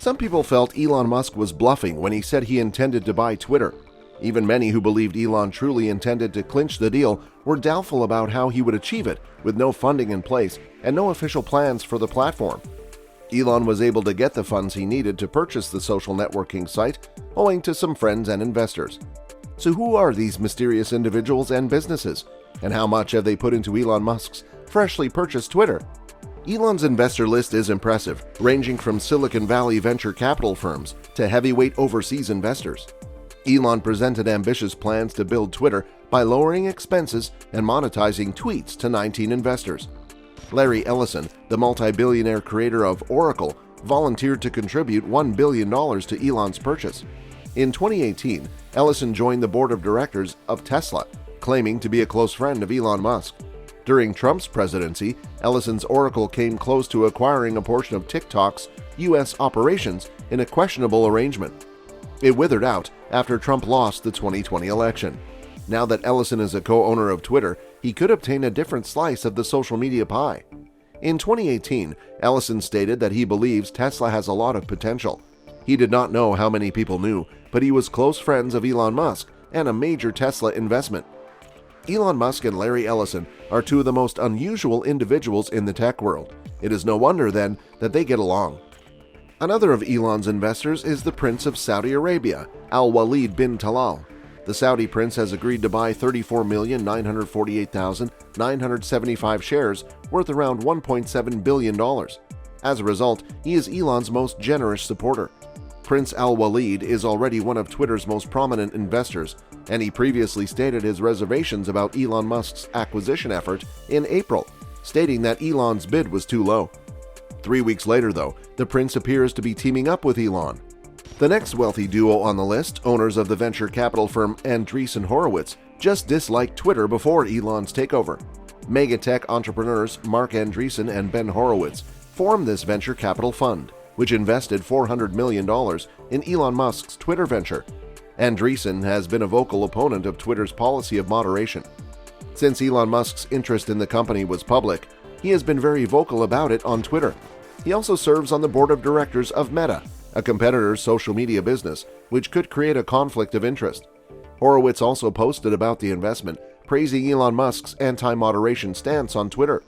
Some people felt Elon Musk was bluffing when he said he intended to buy Twitter. Even many who believed Elon truly intended to clinch the deal were doubtful about how he would achieve it with no funding in place and no official plans for the platform. Elon was able to get the funds he needed to purchase the social networking site, owing to some friends and investors. So who are these mysterious individuals and businesses? And how much have they put into Elon Musk's freshly purchased Twitter? Elon's investor list is impressive, ranging from Silicon Valley venture capital firms to heavyweight overseas investors. Elon presented ambitious plans to build Twitter by lowering expenses and monetizing tweets to 19 investors. Larry Ellison, the multi-billionaire creator of Oracle, volunteered to contribute $1 billion to Elon's purchase. In 2018, Ellison joined the board of directors of Tesla, claiming to be a close friend of Elon Musk. During Trump's presidency, Ellison's Oracle came close to acquiring a portion of TikTok's U.S. operations in a questionable arrangement. It withered out after Trump lost the 2020 election. Now that Ellison is a co-owner of Twitter, he could obtain a different slice of the social media pie. In 2018, Ellison stated that he believes Tesla has a lot of potential. He did not know how many people knew, but he was close friends of Elon Musk and a major Tesla investment. Elon Musk and Larry Ellison are two of the most unusual individuals in the tech world. It is no wonder, then, that they get along. Another of Elon's investors is the Prince of Saudi Arabia, Al-Walid bin Talal. The Saudi prince has agreed to buy 34,948,975 shares worth around $1.7 billion. As a result, he is Elon's most generous supporter. Prince Al-Walid is already one of Twitter's most prominent investors, and he previously stated his reservations about Elon Musk's acquisition effort in April, stating that Elon's bid was too low. 3 weeks later, though, the prince appears to be teaming up with Elon. The next wealthy duo on the list, owners of the venture capital firm Andreessen Horowitz, just disliked Twitter before Elon's takeover. Megatech entrepreneurs Mark Andreessen and Ben Horowitz formed this venture capital fund, which invested $400 million in Elon Musk's Twitter venture. Andreessen has been a vocal opponent of Twitter's policy of moderation. Since Elon Musk's interest in the company was public, he has been very vocal about it on Twitter. He also serves on the board of directors of Meta, a competitor's social media business, which could create a conflict of interest. Horowitz also posted about the investment, praising Elon Musk's anti-moderation stance on Twitter.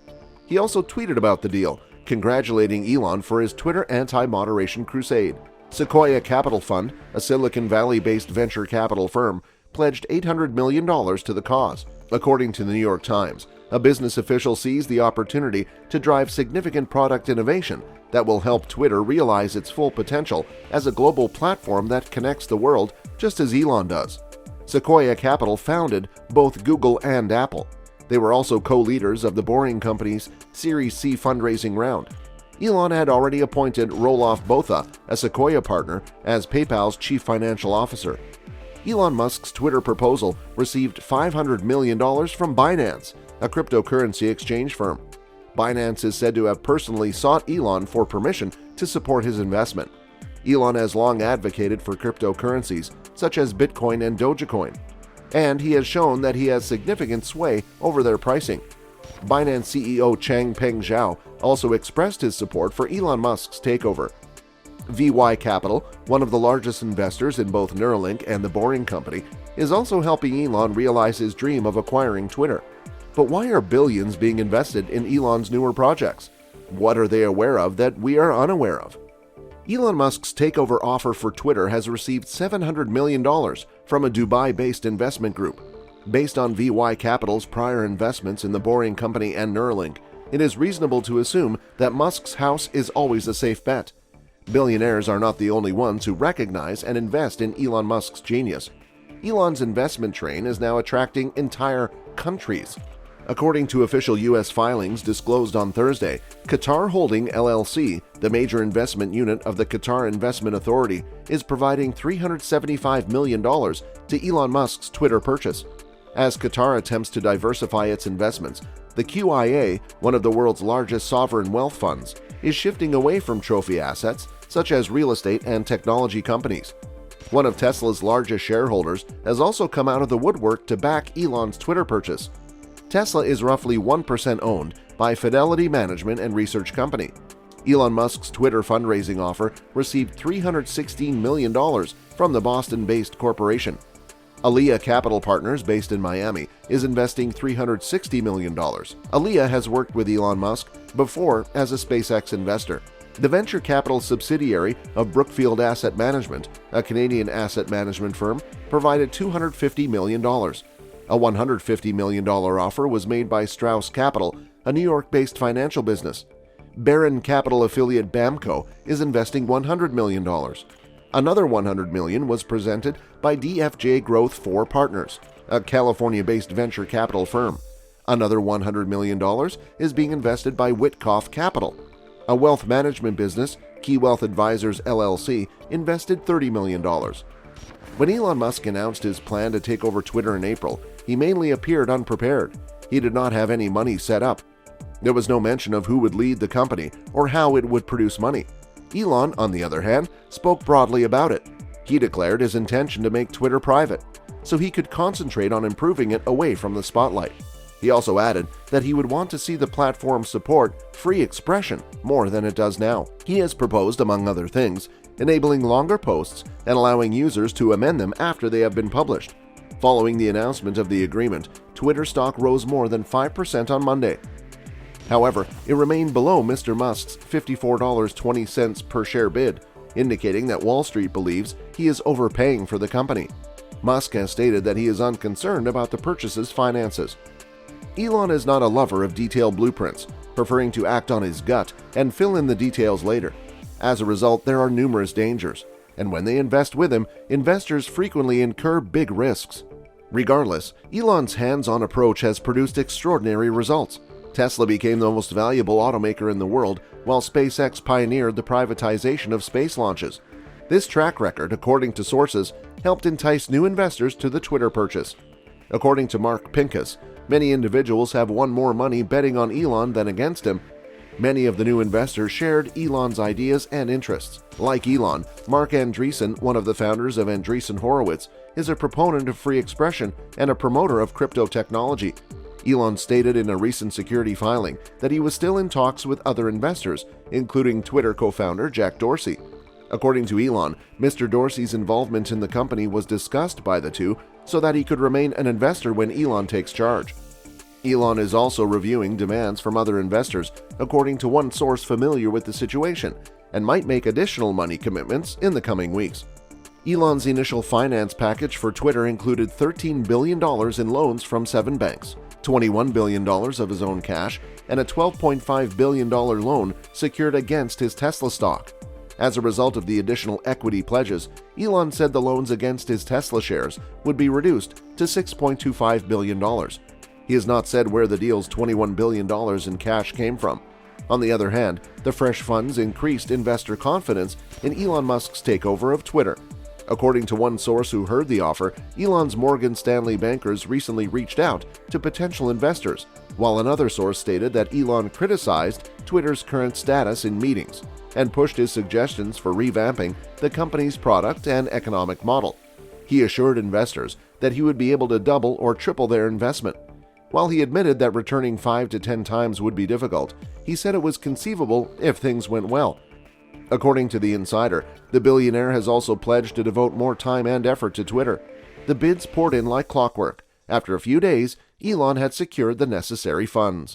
He also tweeted about the deal, congratulating Elon for his Twitter anti-moderation crusade. Sequoia Capital Fund, a Silicon Valley-based venture capital firm, pledged $800 million to the cause. According to the New York Times, a business official sees the opportunity to drive significant product innovation that will help Twitter realize its full potential as a global platform that connects the world just as Elon does. Sequoia Capital founded both Google and Apple. They were also co-leaders of the Boring Company's Series C fundraising round. Elon had already appointed Roelof Botha, a Sequoia partner, as PayPal's chief financial officer. Elon Musk's Twitter proposal received $500 million from Binance, a cryptocurrency exchange firm. Binance is said to have personally sought Elon for permission to support his investment. Elon has long advocated for cryptocurrencies, such as Bitcoin and Dogecoin, and he has shown that he has significant sway over their pricing. Binance CEO Changpeng Zhao also expressed his support for Elon Musk's takeover. VY Capital, one of the largest investors in both Neuralink and the Boring Company, is also helping Elon realize his dream of acquiring Twitter. But why are billions being invested in Elon's newer projects? What are they aware of that we are unaware of? Elon Musk's takeover offer for Twitter has received $700 million from a Dubai-based investment group. Based on VY Capital's prior investments in the Boring Company and Neuralink, it is reasonable to assume that Musk's house is always a safe bet. Billionaires are not the only ones who recognize and invest in Elon Musk's genius. Elon's investment train is now attracting entire countries. According to official U.S. filings disclosed on Thursday, Qatar Holding LLC, the major investment unit of the Qatar Investment Authority, is providing $375 million to Elon Musk's Twitter purchase. As Qatar attempts to diversify its investments, the QIA, one of the world's largest sovereign wealth funds, is shifting away from trophy assets such as real estate and technology companies. One of Tesla's largest shareholders has also come out of the woodwork to back Elon's Twitter purchase. Tesla is roughly 1% owned by Fidelity Management and Research Company. Elon Musk's Twitter fundraising offer received $316 million from the Boston-based corporation. Aliyah Capital Partners, based in Miami, is investing $360 million. Aliyah has worked with Elon Musk before as a SpaceX investor. The venture capital subsidiary of Brookfield Asset Management, a Canadian asset management firm, provided $250 million. A $150 million offer was made by Strauss Capital, a New York-based financial business. Barron Capital affiliate Bamco is investing $100 million. Another $100 million was presented by DFJ Growth 4 Partners, a California-based venture capital firm. Another $100 million is being invested by Witkoff Capital. A wealth management business, Key Wealth Advisors LLC, invested $30 million. When Elon Musk announced his plan to take over Twitter in April, he mainly appeared unprepared. He did not have any money set up. There was no mention of who would lead the company or how it would produce money. Elon, on the other hand, spoke broadly about it. He declared his intention to make Twitter private, so he could concentrate on improving it away from the spotlight. He also added that he would want to see the platform support free expression more than it does now. He has proposed, among other things, enabling longer posts and allowing users to amend them after they have been published. Following the announcement of the agreement, Twitter stock rose more than 5% on Monday. However, it remained below Mr. Musk's $54.20 per share bid, indicating that Wall Street believes he is overpaying for the company. Musk has stated that he is unconcerned about the purchase's finances. Elon is not a lover of detailed blueprints, preferring to act on his gut and fill in the details later. As a result, there are numerous dangers, and when they invest with him, investors frequently incur big risks. Regardless, Elon's hands-on approach has produced extraordinary results. Tesla became the most valuable automaker in the world, while SpaceX pioneered the privatization of space launches. This track record, according to sources, helped entice new investors to the Twitter purchase. According to Mark Pincus, many individuals have won more money betting on Elon than against him. Many of the new investors shared Elon's ideas and interests. Like Elon, Mark Andreessen, one of the founders of Andreessen Horowitz, is a proponent of free expression and a promoter of crypto technology. Elon stated in a recent security filing that he was still in talks with other investors, including Twitter co-founder Jack Dorsey. According to Elon, Mr. Dorsey's involvement in the company was discussed by the two so that he could remain an investor when Elon takes charge. Elon is also reviewing demands from other investors, according to one source familiar with the situation, and might make additional money commitments in the coming weeks. Elon's initial finance package for Twitter included $13 billion in loans from 7 banks, $21 billion of his own cash, and a $12.5 billion loan secured against his Tesla stock. As a result of the additional equity pledges, Elon said the loans against his Tesla shares would be reduced to $6.25 billion. He has not said where the deal's $21 billion in cash came from. On the other hand, the fresh funds increased investor confidence in Elon Musk's takeover of Twitter. According to one source who heard the offer, Elon's Morgan Stanley bankers recently reached out to potential investors, while another source stated that Elon criticized Twitter's current status in meetings and pushed his suggestions for revamping the company's product and economic model. He assured investors that he would be able to double or triple their investment. While he admitted that returning 5 to 10 times would be difficult, he said it was conceivable if things went well. According to the insider, the billionaire has also pledged to devote more time and effort to Twitter. The bids poured in like clockwork. After a few days, Elon had secured the necessary funds.